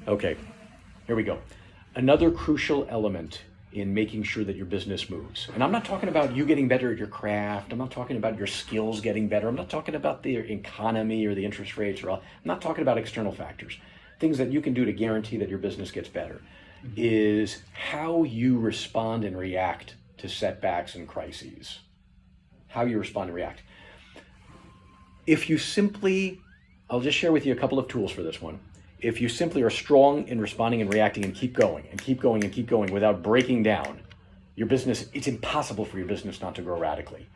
Okay, here we go. Another crucial element in making sure that your business moves. And I'm not talking about you getting better at your craft. I'm not talking about your skills getting better. I'm not talking about the economy or the interest rates or all. I'm not talking about external factors. Things that you can do to guarantee that your business gets better is how you respond and react to setbacks and crises. How you respond and react. If you simply, I'll just share with you a couple of tools for this one. If you simply are strong in responding and reacting and keep going and keep going and keep going without breaking down, your business, it's impossible for your business not to grow radically.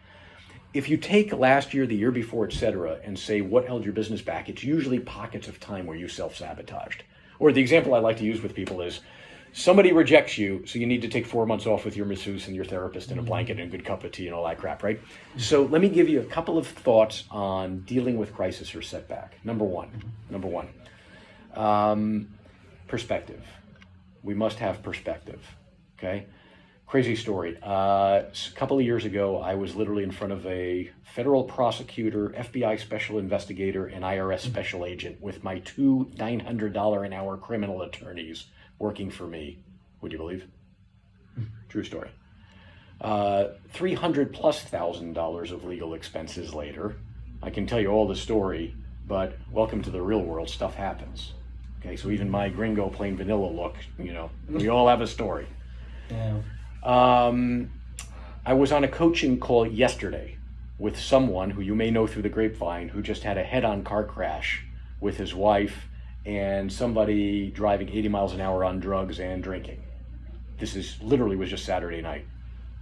If you take last year, the year before, etc., and say what held your business back, it's usually pockets of time where you self-sabotaged. Or the example I like to use with people is somebody rejects you, so you need to take 4 months off with your masseuse and your therapist and a blanket and a good cup of tea and all that crap, right? So let me give you a couple of thoughts on dealing with crisis or setback. Number one. Perspective. We must have perspective, okay? Crazy story. A couple of years ago, I was literally in front of a federal prosecutor, FBI special investigator, and IRS special agent with my two $900 an hour criminal attorneys working for me. Would you believe? True story. $300,000+ of legal expenses later. I can tell you all the story, but welcome to the real world. Stuff happens. Okay, so even my gringo plain vanilla look, we all have a story. Yeah. I was on a coaching call yesterday with someone who you may know through the grapevine who just had a head-on car crash with his wife and somebody driving 80 miles an hour on drugs and drinking. This was just Saturday night.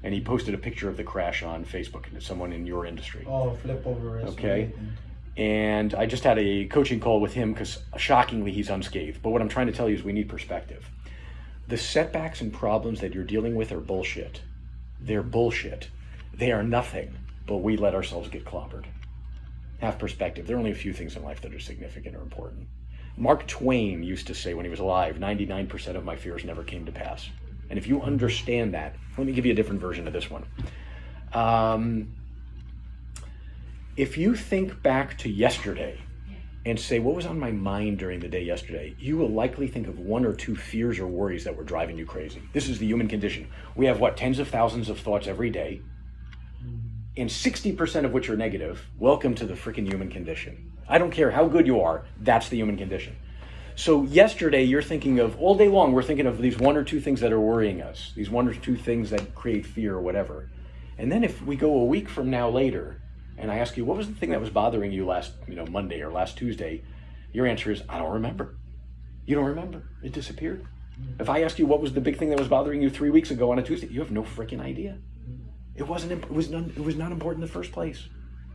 And he posted a picture of the crash on Facebook, someone in your industry. Oh, flip over. Okay. And I just had a coaching call with him because shockingly he's unscathed. But what I'm trying to tell you is we need perspective. The setbacks and problems that you're dealing with are bullshit. They're bullshit. They are nothing, but we let ourselves get clobbered. Have perspective. There are only a few things in life that are significant or important. Mark Twain used to say when he was alive, 99% of my fears never came to pass. And if you understand that, let me give you a different version of this one. If you think back to yesterday and say, what was on my mind during the day yesterday, you will likely think of one or two fears or worries that were driving you crazy. This is the human condition. We have, tens of thousands of thoughts every day, and 60% of which are negative. Welcome to the freaking human condition. I don't care how good you are, that's the human condition. So yesterday, you're thinking of, all day long, we're thinking of these one or two things that are worrying us, these one or two things that create fear or whatever. And then if we go a week from now later, and I ask you, what was the thing that was bothering you last Monday or last Tuesday? Your answer is, I don't remember. You don't remember. It disappeared. If I ask you what was the big thing that was bothering you 3 weeks ago on a Tuesday, you have no freaking idea. It was not important in the first place.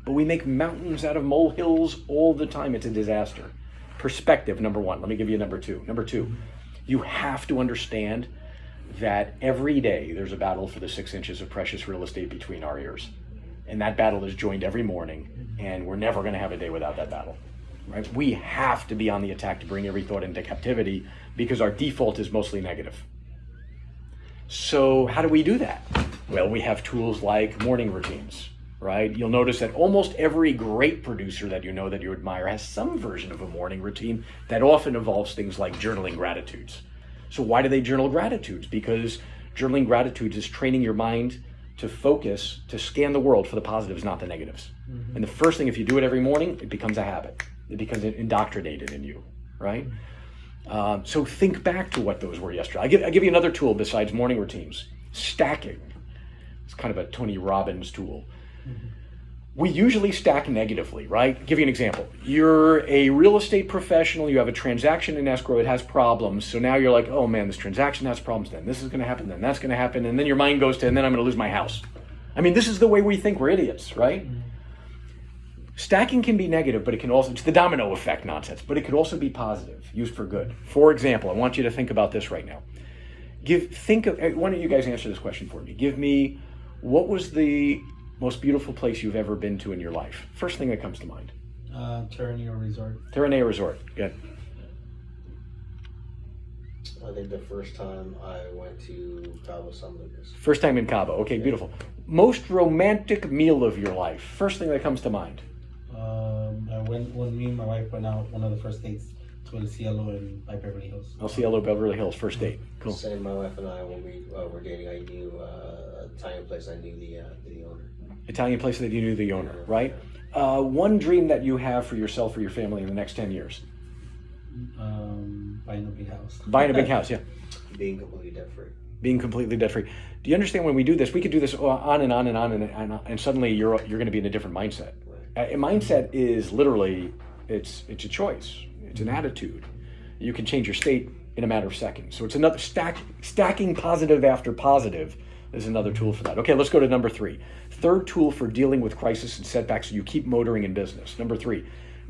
But we make mountains out of molehills all the time. It's a disaster. Perspective, number one. Let me give you number two. Number two, you have to understand that every day there's a battle for the 6 inches of precious real estate between our ears. And that battle is joined every morning, and we're never going to have a day without that battle, right? We have to be on the attack to bring every thought into captivity because our default is mostly negative. So how do we do that? Well, we have tools like morning routines, right? You'll notice that almost every great producer that you know that you admire has some version of a morning routine that often involves things like journaling gratitudes. So why do they journal gratitudes? Because journaling gratitudes is training your mind to focus, to scan the world for the positives, not the negatives. And the first thing, if you do it every morning, it becomes a habit. It becomes indoctrinated in you, right? So think back to what those were yesterday. I'll give you another tool besides morning routines. Stacking. It's kind of a Tony Robbins tool. We usually stack negatively, right? Give you an example. You're a real estate professional, you have a transaction in escrow, it has problems, so now you're like, oh man, this transaction has problems, then this is gonna happen, then that's gonna happen, and then your mind goes to, and then I'm gonna lose my house. I mean, this is the way we think, we're idiots, right? Stacking can be negative, but it can also, it's the domino effect nonsense, but it could also be positive, used for good. For example, I want you to think about this right now. Why don't you guys answer this question for me? Give me, what was the most beautiful place you've ever been to in your life? First thing that comes to mind. Terranea Resort. Terranea Resort, good. I think the first time I went to Cabo San Lucas. First time in Cabo, okay, beautiful. Most romantic meal of your life. First thing that comes to mind. When me and my wife went out, one of the first dates to El Cielo and by Beverly Hills. El Cielo, Beverly Hills, first date. Cool. Same, my wife and I, when we were dating, I knew Italian place. I knew the owner. Italian place that you knew the owner, right? One dream that you have for yourself or your family in the next 10 years? Buying a big house. Buying a big house, yeah. Being completely debt free. Being completely debt free. Do you understand when we do this, we could do this on and on and on and suddenly you're going to be in a different mindset. Right. A mindset is literally, it's a choice. It's an attitude. You can change your state in a matter of seconds. So it's another stacking positive after positive is another tool for that. Okay, let's go to number 3. Third tool for dealing with crisis and setbacks so you keep motoring in business. Number 3,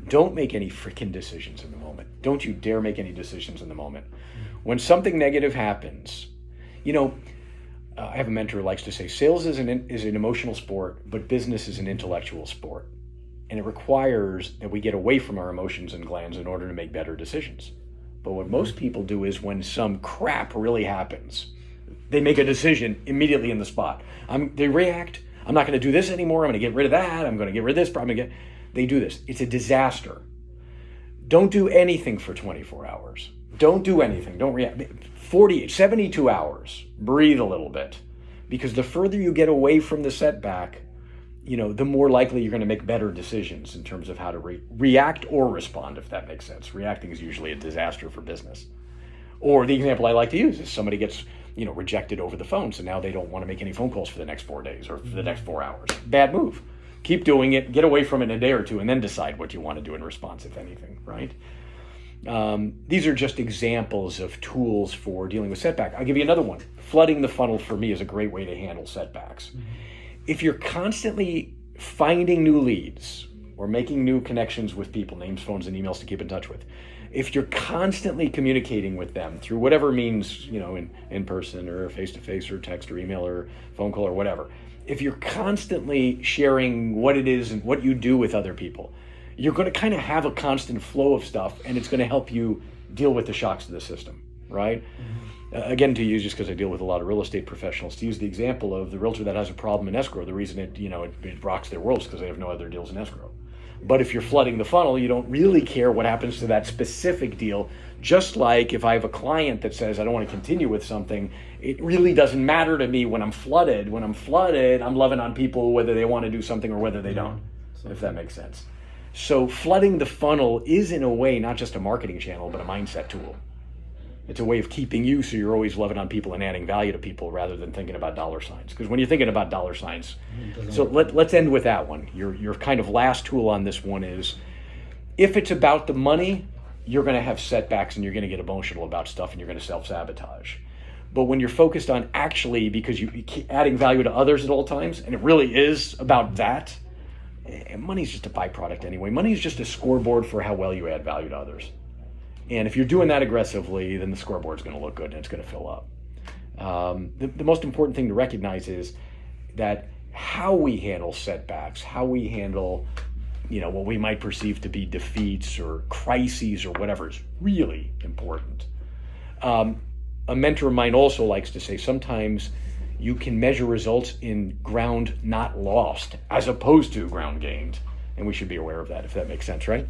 don't make any freaking decisions in the moment. Don't you dare make any decisions in the moment. When something negative happens, I have a mentor who likes to say sales is an emotional sport, but business is an intellectual sport. And it requires that we get away from our emotions and glands in order to make better decisions. But what most people do is when some crap really happens, they make a decision immediately in the spot. They react. I'm not going to do this anymore. I'm going to get rid of that. I'm going to get rid of this. They do this. It's a disaster. Don't do anything for 24 hours. Don't do anything. Don't react. 72 hours. Breathe a little bit. Because the further you get away from the setback, the more likely you're going to make better decisions in terms of how to react or respond, if that makes sense. Reacting is usually a disaster for business. Or the example I like to use is somebody gets, rejected over the phone, so now they don't want to make any phone calls for the next 4 days or for the next 4 hours. Bad move. Keep doing it, get away from it in a day or two, and then decide what you want to do in response, if anything, right? These are just examples of tools for dealing with setback. I'll give you another one. Flooding the funnel for me is a great way to handle setbacks. Mm-hmm. If you're constantly finding new leads or making new connections with people, names, phones, and emails to keep in touch with, if you're constantly communicating with them through whatever means, in person or face-to-face or text or email or phone call or whatever, if you're constantly sharing what it is and what you do with other people, you're going to kind of have a constant flow of stuff, and it's going to help you deal with the shocks to the system, right? Mm-hmm. Again, to use, just because I deal with a lot of real estate professionals, to use the example of the realtor that has a problem in escrow, the reason it rocks their world is because they have no other deals in escrow. But if you're flooding the funnel, you don't really care what happens to that specific deal. Just like if I have a client that says, I don't want to continue with something, it really doesn't matter to me when I'm flooded. When I'm flooded, I'm loving on people whether they want to do something or whether they don't, if that makes sense. So flooding the funnel is, in a way, not just a marketing channel, but a mindset tool. It's a way of keeping you so you're always loving on people and adding value to people rather than thinking about dollar signs. Because when you're thinking about dollar signs, so let's end with that one. Your kind of last tool on this one is, if it's about the money, you're going to have setbacks and you're going to get emotional about stuff and you're going to self-sabotage. But when you're focused on actually, because you keep adding value to others at all times, and it really is about that, money's just a byproduct anyway. Money is just a scoreboard for how well you add value to others. And if you're doing that aggressively, then the scoreboard's going to look good and it's going to fill up. The most important thing to recognize is that how we handle setbacks, how we handle, what we might perceive to be defeats or crises or whatever is really important. A mentor of mine also likes to say sometimes you can measure results in ground not lost as opposed to ground gained. And we should be aware of that, if that makes sense, right?